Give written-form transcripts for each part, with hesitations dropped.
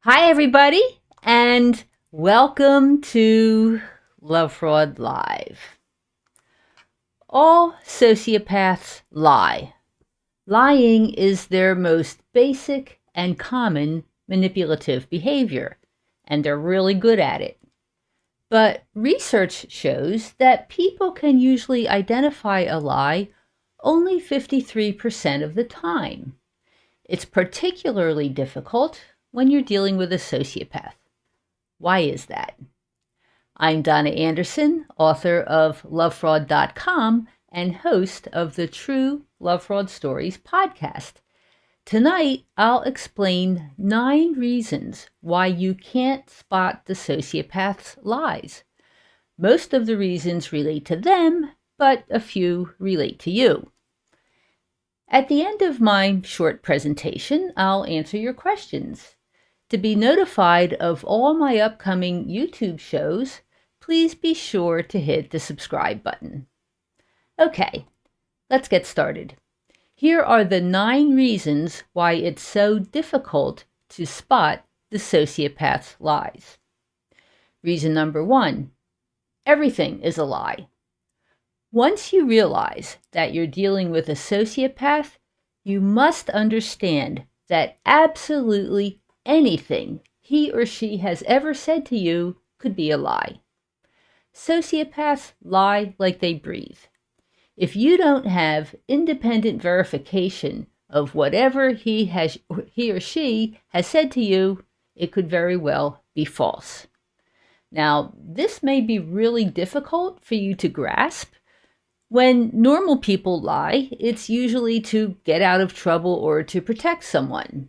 Hi, everybody, and welcome to Love Fraud Live. All sociopaths lie. Lying is their most basic and common manipulative behavior, and they're really good at it. But research shows that people can usually identify a lie only 53% of the time. It's particularly difficult when you're dealing with a sociopath. Why is that? I'm Donna Anderson, author of lovefraud.com and host of the True Lovefraud Stories podcast. Tonight, I'll explain 9 reasons why you can't spot the sociopath's lies. Most of the reasons relate to them, but a few relate to you. At the end of my short presentation, I'll answer your questions. To be notified of all my upcoming YouTube shows, please be sure to hit the subscribe button. Okay, let's get started. Here are the 9 reasons why it's so difficult to spot the sociopath's lies. Reason number 1, everything is a lie. Once you realize that you're dealing with a sociopath, you must understand that absolutely anything he or she has ever said to you could be a lie. Sociopaths lie like they breathe. If you don't have independent verification of whatever he or she has said to you, it could very well be false. Now, this may be really difficult for you to grasp. When normal people lie, it's usually to get out of trouble or to protect someone.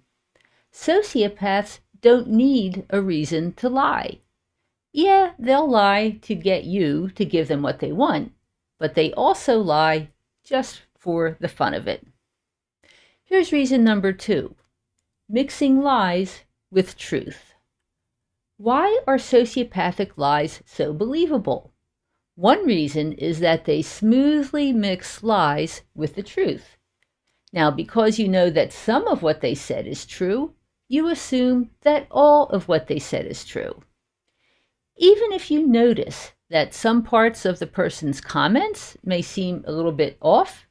Sociopaths don't need a reason to lie. Yeah, they'll lie to get you to give them what they want, but they also lie just for the fun of it. Here's reason number 2, mixing lies with truth. Why are sociopathic lies so believable? One reason is that they smoothly mix lies with the truth. Now, because you know that some of what they said is true, you assume that all of what they said is true. Even if you notice that some parts of the person's comments may seem a little bit off,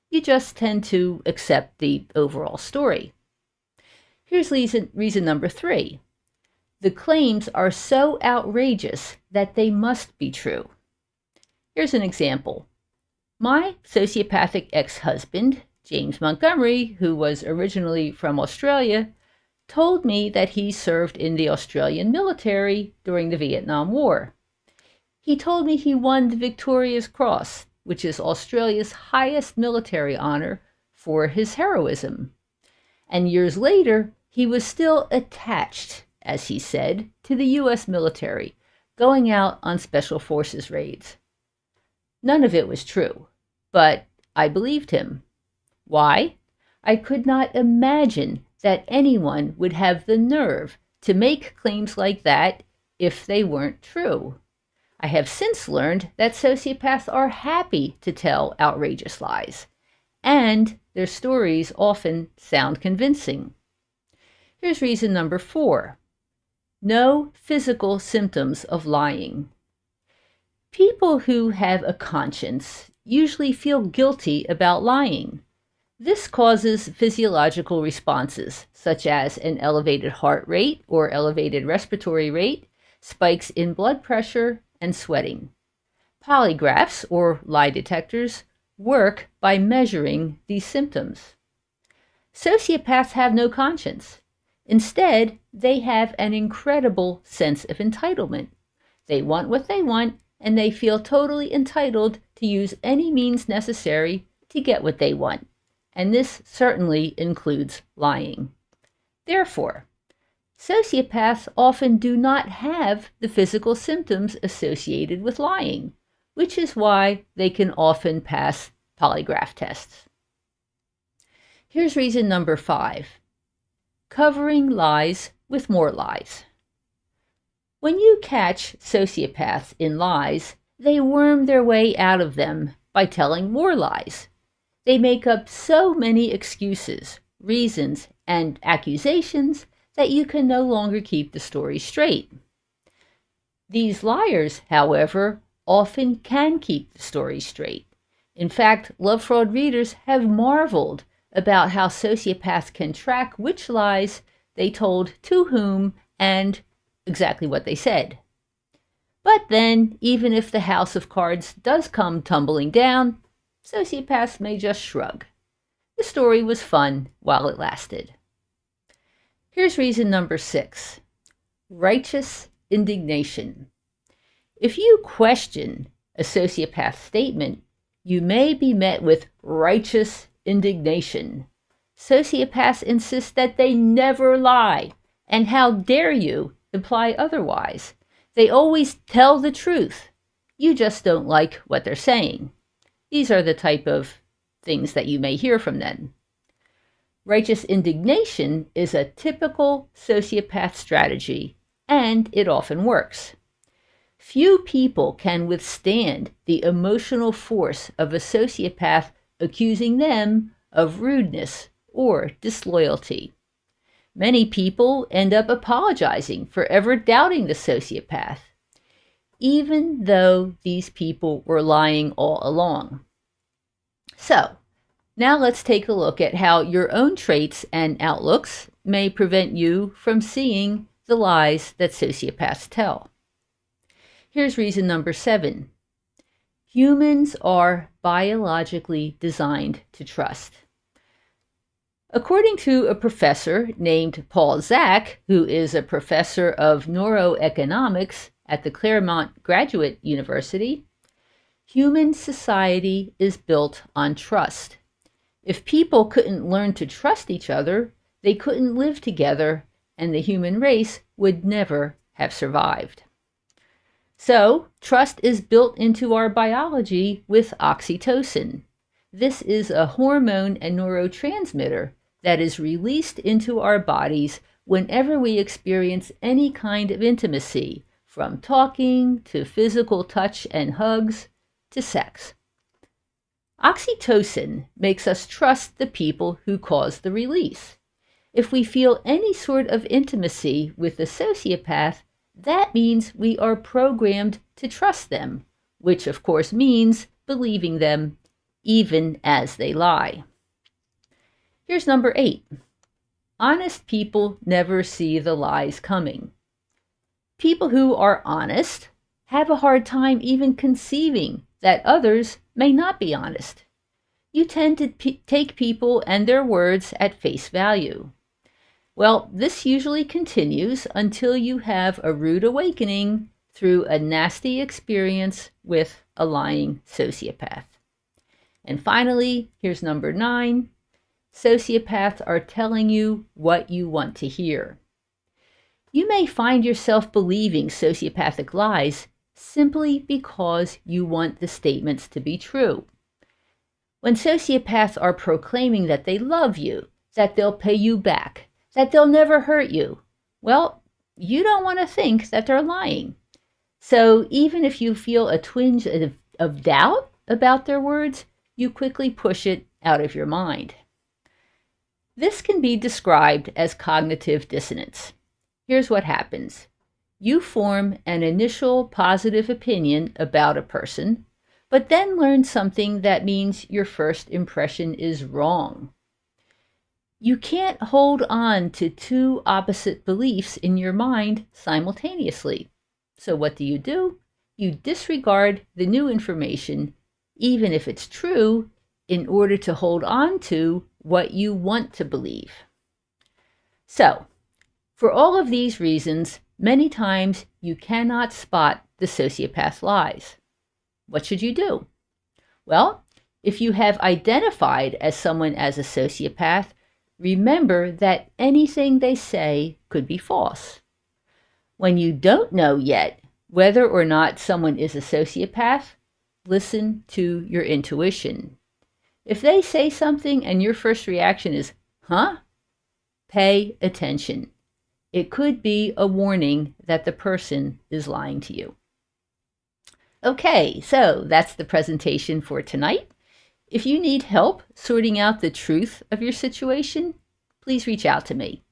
you just tend to accept the overall story. Here's reason number 3. The claims are so outrageous that they must be true. Here's an example. My sociopathic ex-husband, James Montgomery, who was originally from Australia, told me that he served in the Australian military during the Vietnam War. He told me he won the Victoria's Cross, which is Australia's highest military honor, for his heroism. And years later, he was still attached, as he said, to the U.S. military, going out on special forces raids. None of it was true, but I believed him. Why? I could not imagine that anyone would have the nerve to make claims like that if they weren't true. I have since learned that sociopaths are happy to tell outrageous lies, and their stories often sound convincing. Here's reason number 4. No physical symptoms of lying. People who have a conscience usually feel guilty about lying. This causes physiological responses, such as an elevated heart rate or elevated respiratory rate, spikes in blood pressure, and sweating. Polygraphs, or lie detectors, work by measuring these symptoms. Sociopaths have no conscience. Instead, they have an incredible sense of entitlement. They want what they want, and they feel totally entitled to use any means necessary to get what they want. And this certainly includes lying. Therefore, sociopaths often do not have the physical symptoms associated with lying, which is why they can often pass polygraph tests. Here's reason number 5. Covering lies with more lies. When you catch sociopaths in lies, they worm their way out of them by telling more lies. They make up so many excuses, reasons, and accusations that you can no longer keep the story straight. These liars, however, often can keep the story straight. In fact, love fraud readers have marveled about how sociopaths can track which lies they told to whom and exactly what they said. But then, even if the house of cards does come tumbling down, sociopaths may just shrug. The story was fun while it lasted. Here's reason number 6. Righteous indignation. If you question a sociopath statement, you may be met with righteous indignation. Sociopaths insist that they never lie, and how dare you imply otherwise? They always tell the truth. You just don't like what they're saying. These are the type of things that you may hear from them. Righteous indignation is a typical sociopath strategy, and it often works. Few people can withstand the emotional force of a sociopath accusing them of rudeness or disloyalty. Many people end up apologizing for ever doubting the sociopath, even though these people were lying all along. So, now let's take a look at how your own traits and outlooks may prevent you from seeing the lies that sociopaths tell. Here's reason number 7. Humans are biologically designed to trust. According to a professor named Paul Zak, who is a professor of neuroeconomics at the Claremont Graduate University, human society is built on trust. If people couldn't learn to trust each other, they couldn't live together, and the human race would never have survived. So, trust is built into our biology with oxytocin. This is a hormone and neurotransmitter that is released into our bodies whenever we experience any kind of intimacy, from talking to physical touch and hugs to sex. Oxytocin makes us trust the people who cause the release. If we feel any sort of intimacy with a sociopath, that means we are programmed to trust them, which of course means believing them even as they lie. Here's number 8. Honest people never see the lies coming. People who are honest have a hard time even conceiving that others may not be honest. You tend to take people and their words at face value. Well, this usually continues until you have a rude awakening through a nasty experience with a lying sociopath. And finally, here's number 9. Sociopaths are telling you what you want to hear. You may find yourself believing sociopathic lies simply because you want the statements to be true. When sociopaths are proclaiming that they love you, that they'll pay you back, that they'll never hurt you, well, you don't want to think that they're lying. So even if you feel a twinge of doubt about their words, you quickly push it out of your mind. This can be described as cognitive dissonance. Here's what happens. You form an initial positive opinion about a person, but then learn something that means your first impression is wrong. You can't hold on to two opposite beliefs in your mind simultaneously. So what do? You disregard the new information, even if it's true, in order to hold on to what you want to believe. So, for all of these reasons, many times you cannot spot the sociopath's lies. What should you do? Well, if you have identified as someone as a sociopath, remember that anything they say could be false. When you don't know yet whether or not someone is a sociopath, listen to your intuition. If they say something and your first reaction is, huh? Pay attention. It could be a warning that the person is lying to you. Okay, so that's the presentation for tonight. If you need help sorting out the truth of your situation, please reach out to me.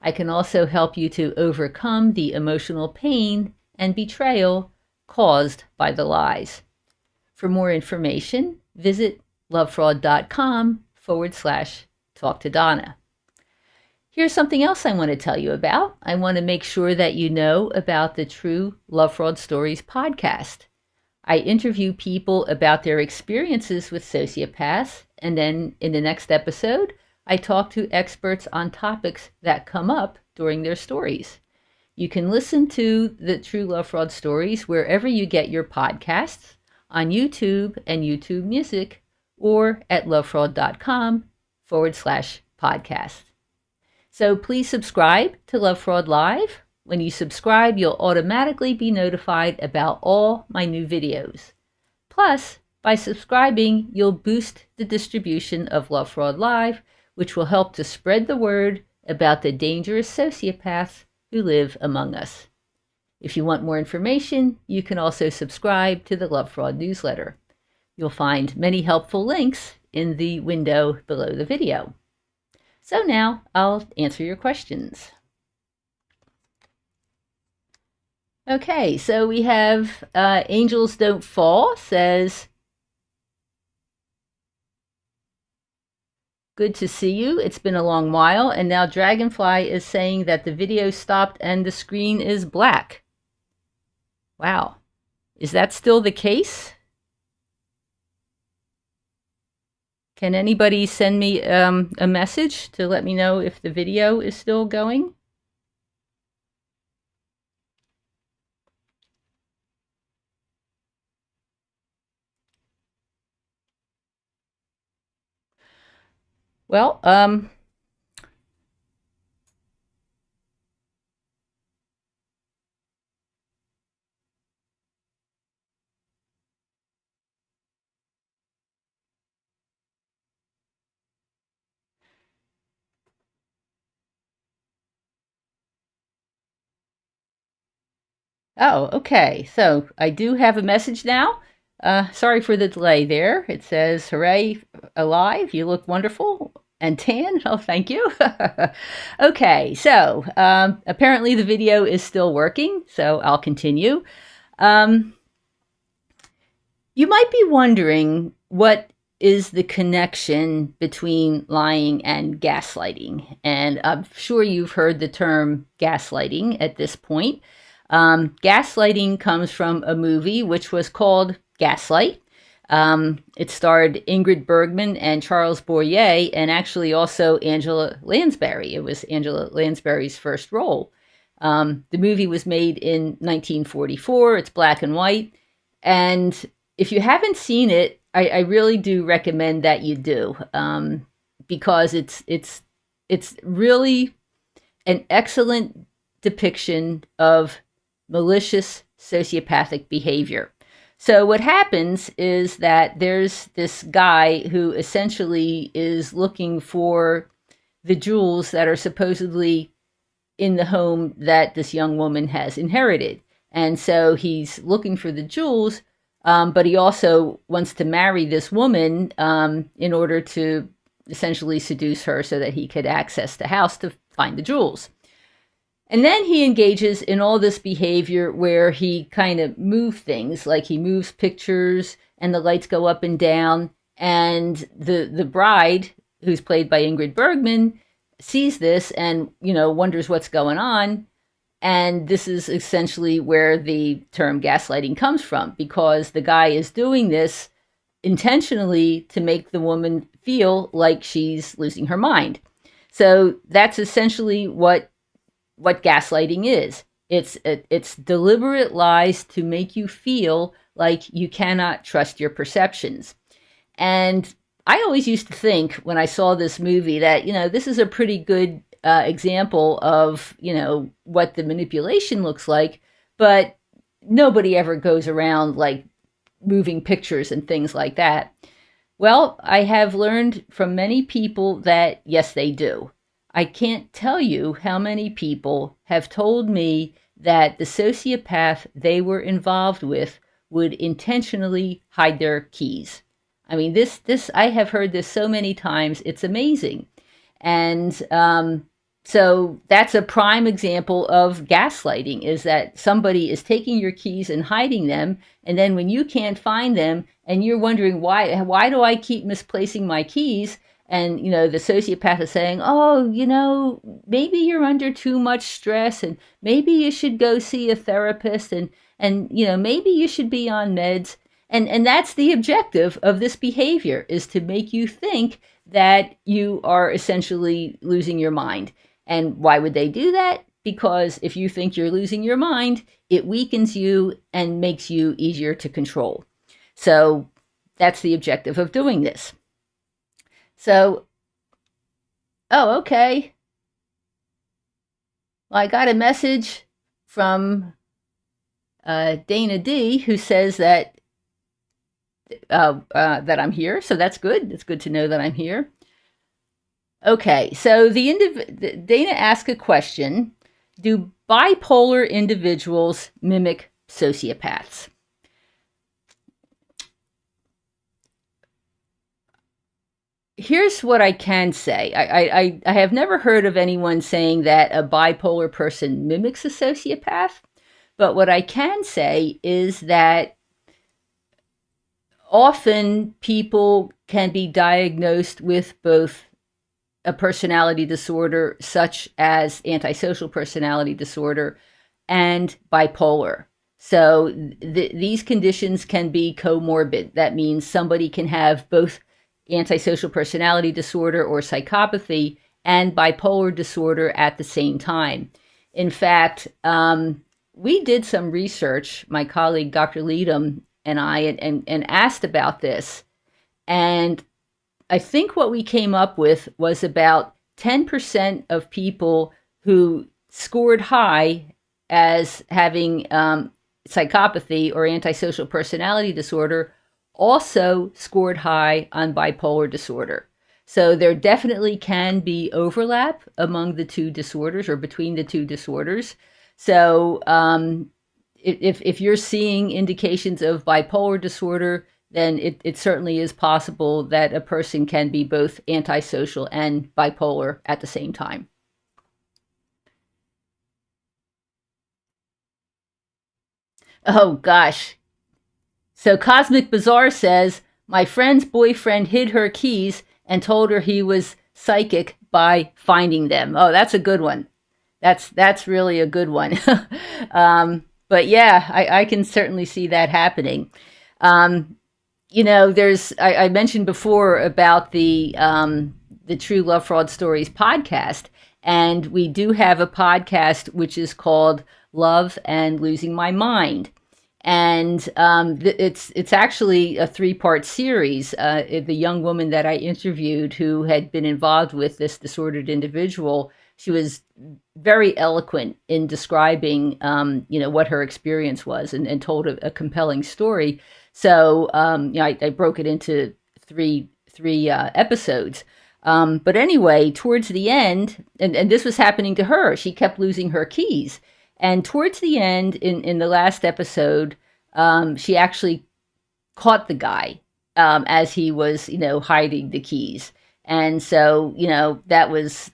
I can also help you to overcome the emotional pain and betrayal caused by the lies. For more information, visit lovefraud.com/talk to Donna. Here's something else I want to tell you about. I want to make sure that you know about the True Lovefraud Stories podcast. I interview people about their experiences with sociopaths, and then in the next episode, I talk to experts on topics that come up during their stories. You can listen to the True Lovefraud Stories wherever you get your podcasts, on YouTube and YouTube Music, or at lovefraud.com/podcast. So please subscribe to Love Fraud Live. When you subscribe, you'll automatically be notified about all my new videos. Plus, by subscribing, you'll boost the distribution of Love Fraud Live, which will help to spread the word about the dangerous sociopaths who live among us. If you want more information, you can also subscribe to the Love Fraud newsletter. You'll find many helpful links in the window below the video. So now I'll answer your questions. Okay, so we have Angels Don't Fall says, good to see you. It's been a long while. And now Dragonfly is saying that the video stopped and the screen is black. Wow. Is that still the case? Can anybody send me a message to let me know if the video is still going? Well, oh, okay. So I do have a message now. Sorry for the delay there. It says, hooray, alive. You look wonderful and tan. Oh, thank you. Okay, so apparently the video is still working, so I'll continue. You might be wondering what is the connection between lying and gaslighting. And I'm sure you've heard the term gaslighting at this point. Gaslighting comes from a movie which was called Gaslight. It starred Ingrid Bergman and Charles Boyer, and actually also Angela Lansbury. It was Angela Lansbury's first role. The movie was made in 1944. It's black and white. And if you haven't seen it, I really do recommend that you do, because it's really an excellent depiction of malicious sociopathic behavior. So what happens is that there's this guy who essentially is looking for the jewels that are supposedly in the home that this young woman has inherited. And so he's looking for the jewels, but he also wants to marry this woman in order to essentially seduce her so that he could access the house to find the jewels. And then he engages in all this behavior where he kind of moves things, like he moves pictures and the lights go up and down. And the bride, who's played by Ingrid Bergman, sees this and, wonders what's going on. And this is essentially where the term gaslighting comes from, because the guy is doing this intentionally to make the woman feel like she's losing her mind. So that's essentially what gaslighting is. It's deliberate lies to make you feel like you cannot trust your perceptions. And I always used to think when I saw this movie that, this is a pretty good example of, what the manipulation looks like, but nobody ever goes around like moving pictures and things like that. Well, I have learned from many people that yes, they do. I can't tell you how many people have told me that the sociopath they were involved with would intentionally hide their keys. I mean, this I have heard this so many times. It's amazing. And So that's a prime example of gaslighting, is that somebody is taking your keys and hiding them, and then when you can't find them and you're wondering why do I keep misplacing my keys, and the sociopath is saying, oh, maybe you're under too much stress, and maybe you should go see a therapist, and maybe you should be on meds. And that's the objective of this behavior, is to make you think that you are essentially losing your mind. And why would they do that? Because if you think you're losing your mind, it weakens you and makes you easier to control. So that's the objective of doing this. So, oh, okay. Well, I got a message from Dana D, who says that I'm here. So that's good. It's good to know that I'm here. Okay, so Dana asked a question: do bipolar individuals mimic sociopaths? Here's what I can say. I have never heard of anyone saying that a bipolar person mimics a sociopath, but what I can say is that often people can be diagnosed with both a personality disorder, such as antisocial personality disorder, and bipolar. So these conditions can be comorbid. That means somebody can have both antisocial personality disorder or psychopathy and bipolar disorder at the same time. In fact, we did some research, my colleague Dr. Leedom and I, and asked about this. And I think what we came up with was about 10% of people who scored high as having psychopathy or antisocial personality disorder also scored high on bipolar disorder. So there definitely can be overlap among the two disorders, or between the two disorders. So if you're seeing indications of bipolar disorder, then it certainly is possible that a person can be both antisocial and bipolar at the same time. Oh, gosh. So Cosmic Bazaar says, my friend's boyfriend hid her keys and told her he was psychic by finding them. Oh, that's a good one. That's really a good one. But yeah, I can certainly see that happening. I mentioned before about the True Lovefraud Stories podcast, and we do have a podcast which is called Love and Losing My Mind. And it's actually a 3-part series. The young woman that I interviewed who had been involved with this disordered individual, she was very eloquent in describing, what her experience was, and told a compelling story. So, I broke it into three episodes. But anyway, towards the end, and this was happening to her, she kept losing her keys. And towards the end, in the last episode, she actually caught the guy as he was, hiding the keys. And so, that was,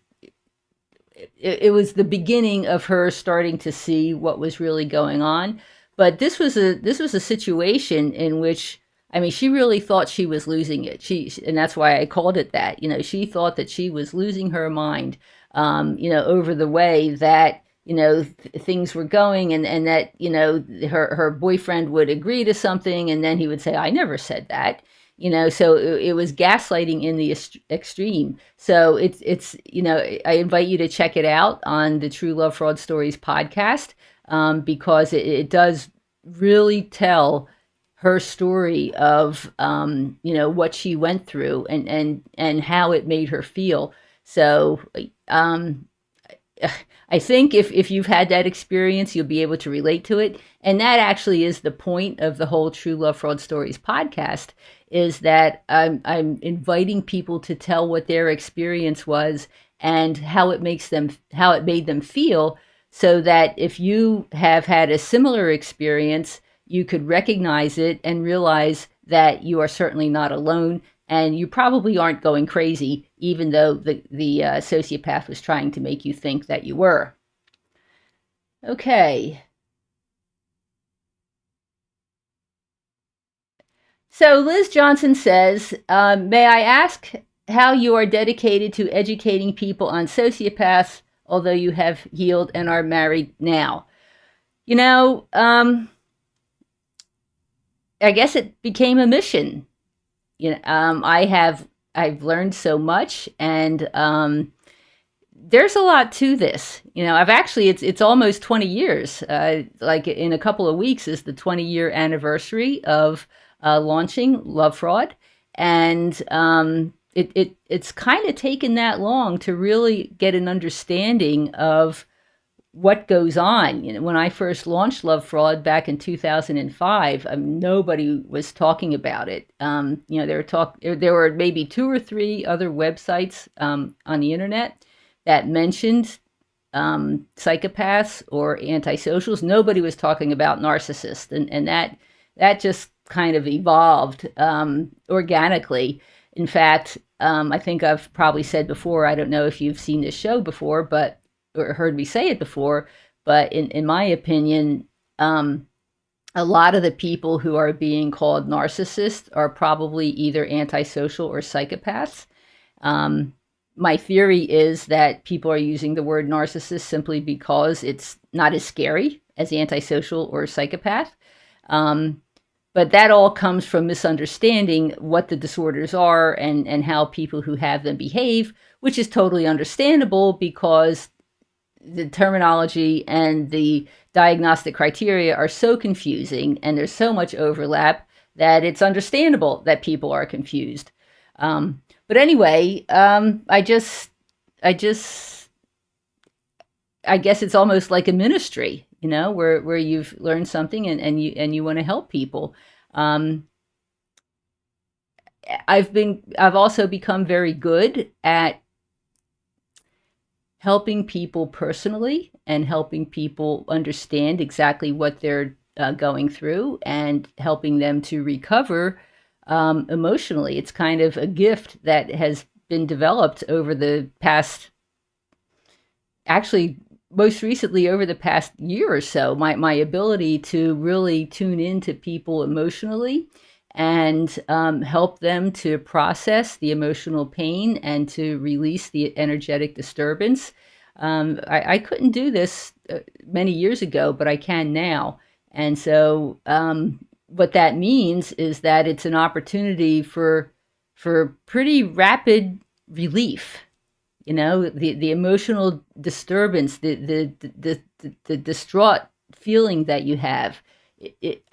it was the beginning of her starting to see what was really going on. But this was a situation in which, I mean, she really thought she was losing it. And that's why I called it that. She thought that she was losing her mind, over the way that, things were going, and that, her boyfriend would agree to something, and then he would say, I never said that. So it was gaslighting in the extreme. So it's I invite you to check it out on the True Lovefraud Stories podcast, because it does really tell her story of what she went through and how it made her feel. So I think if you've had that experience, you'll be able to relate to it. And that actually is the point of the whole True Lovefraud Stories podcast, is that I'm inviting people to tell what their experience was and how it made them feel, so that if you have had a similar experience, you could recognize it and realize that you are certainly not alone, and you probably aren't going crazy, even though the sociopath was trying to make you think that you were. Okay. So Liz Johnson says, may I ask how you are dedicated to educating people on sociopaths, although you have healed and are married now? You know, I guess it became a mission. You know, I've learned so much, and there's a lot to this. You know, it's almost 20 years. Like in a couple of weeks is the 20-year anniversary of launching Love Fraud, and it's kind of taken that long to really get an understanding of what goes on. You know, when I first launched Love Fraud back in 2005, nobody was talking about it. You know, there were maybe 2 or 3 other websites on the internet that mentioned psychopaths or antisocials. Nobody was talking about narcissists, and that just kind of evolved organically. In fact, I think I've probably said before, I don't know if you've seen this show before, or heard me say it before, but in my opinion, a lot of the people who are being called narcissists are probably either antisocial or psychopaths. My theory is that people are using the word narcissist simply because it's not as scary as antisocial or psychopath. But that all comes from misunderstanding what the disorders are and how people who have them behave, which is totally understandable because the terminology and the diagnostic criteria are so confusing and there's so much overlap that it's understandable that people are confused. But anyway, I guess it's almost like a ministry, you know, where you've learned something and you want to help people. I've also become very good at helping people personally and helping people understand exactly what they're going through and helping them to recover emotionally. It's kind of a gift that has been developed over the past, actually, most recently over the past year or so. My ability to really tune into people emotionally and help them to process the emotional pain and to release the energetic disturbance. I couldn't do this many years ago, but I can now. And so what that means is that it's an opportunity for pretty rapid relief. You know, the emotional disturbance, the distraught feeling that you have.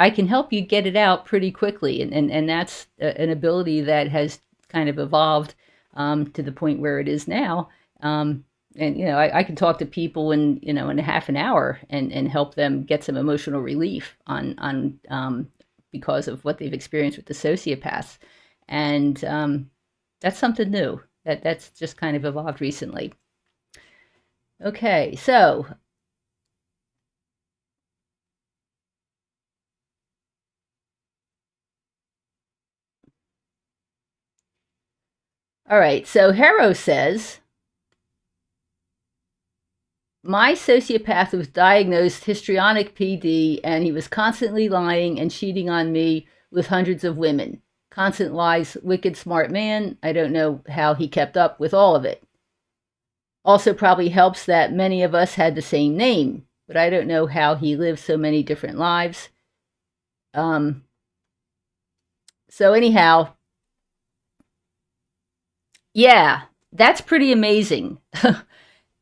I can help you get it out pretty quickly, and that's an ability that has kind of evolved to the point where it is now. And you know, I can talk to people in a half an hour and help them get some emotional relief on because of what they've experienced with the sociopaths, and that's something new that's just kind of evolved recently. Okay, so. All right, so Hero says, my sociopath was diagnosed histrionic PD, and he was constantly lying and cheating on me with hundreds of women. Constant lies, wicked smart man. I don't know how he kept up with all of it. Also probably helps that many of us had the same name, but I don't know how he lived so many different lives. So anyhow, yeah, that's pretty amazing.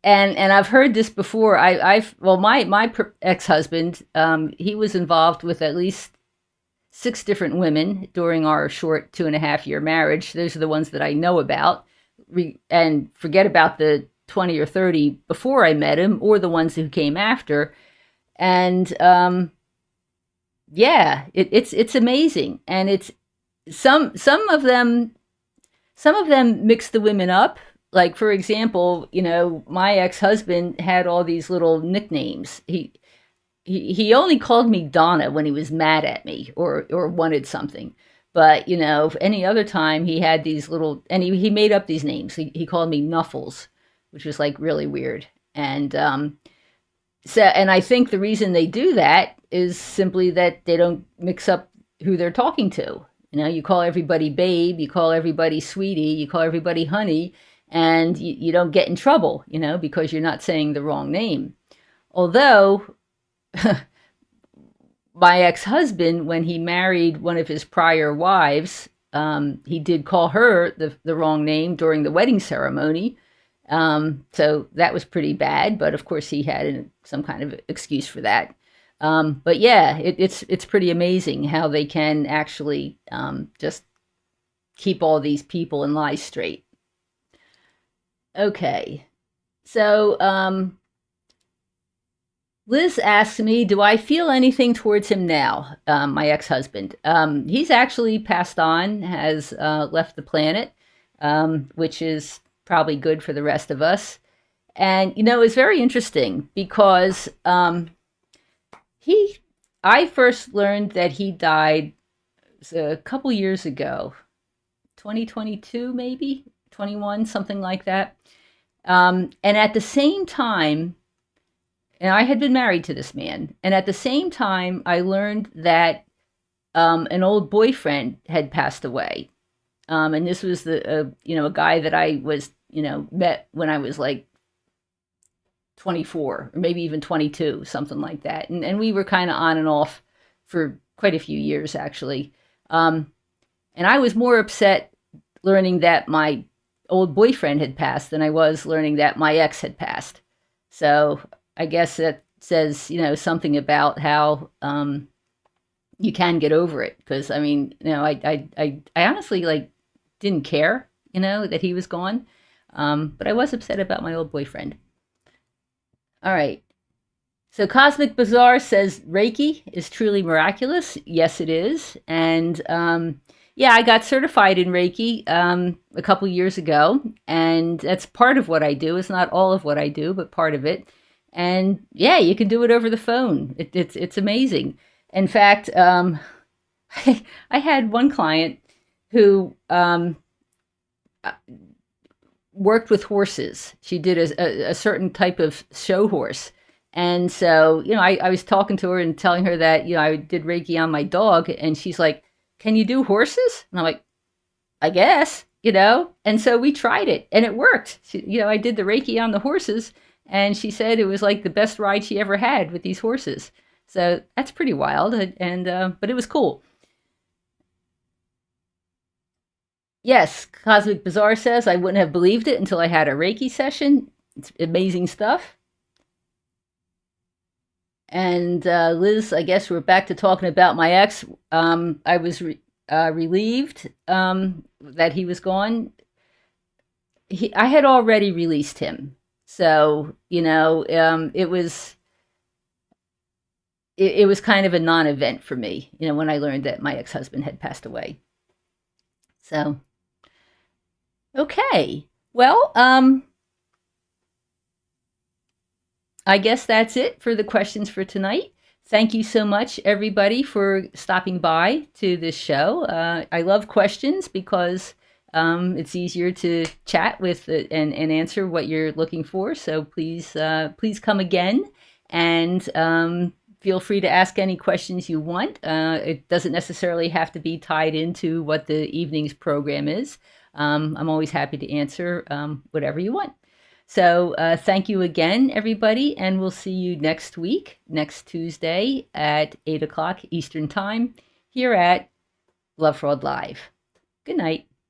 And I've heard this before. My ex-husband, he was involved with at least 6 different women during our short 2.5-year marriage. Those are the ones that I know about. And forget about the 20 or 30 before I met him, or the ones who came after. And yeah, it's amazing. And it's some of them mix the women up. Like, for example, you know, my ex-husband had all these little nicknames. He only called me Donna when he was mad at me or wanted something. But, you know, any other time he had these little, and he made up these names. He called me Nuffles, which was like really weird. And so, and I think the reason they do that is simply that they don't mix up who they're talking to. You know, you call everybody babe, you call everybody sweetie, you call everybody honey, and you don't get in trouble, you know, because you're not saying the wrong name. Although, my ex-husband, when he married one of his prior wives, he did call her the wrong name during the wedding ceremony. So that was pretty bad, but of course he had some kind of excuse for that. But yeah, it's pretty amazing how they can actually just keep all these people and lies straight. Okay, so Liz asks me, do I feel anything towards him now, my ex-husband? He's actually passed on, has left the planet, which is probably good for the rest of us. And, you know, it's very interesting because I first learned that he died a couple years ago, 2022 maybe, 21, something like that. And at the same time, and I had been married to this man, and at the same time, I learned that an old boyfriend had passed away. And this was a guy that I was, met when I was like 24 or maybe even 22, something like that. And we were kind of on and off for quite a few years, actually. And I was more upset learning that my old boyfriend had passed than I was learning that my ex had passed. So I guess that says, something about how you can get over it. Because, I mean, I honestly, didn't care, that he was gone. But I was upset about my old boyfriend. All right. So Cosmic Bazaar says Reiki is truly miraculous. Yes, it is. And yeah, I got certified in Reiki a couple years ago. And that's part of what I do. It's not all of what I do, but part of it. And yeah, you can do it over the phone. It's amazing. In fact, I had one client who worked with horses. She did a certain type of show horse. And so, I was talking to her and telling her that, I did Reiki on my dog. And she's like, can you do horses? And I'm like, I guess, And so we tried it and it worked. I did the Reiki on the horses. And she said it was like the best ride she ever had with these horses. So that's pretty wild. But it was cool. Yes, Cosmic Bazaar says, I wouldn't have believed it until I had a Reiki session. It's amazing stuff. And Liz, I guess we're back to talking about my ex. I was relieved that he was gone. I had already released him. So, it was kind of a non-event for me, when I learned that my ex-husband had passed away. So, okay. Well, I guess that's it for the questions for tonight. Thank you so much, everybody, for stopping by to this show. I love questions because it's easier to chat with and answer what you're looking for. So please come again and feel free to ask any questions you want. It doesn't necessarily have to be tied into what the evening's program is. I'm always happy to answer whatever you want. So thank you again, everybody, and we'll see you next week, next Tuesday at 8 o'clock Eastern Time here at Love Fraud Live. Good night.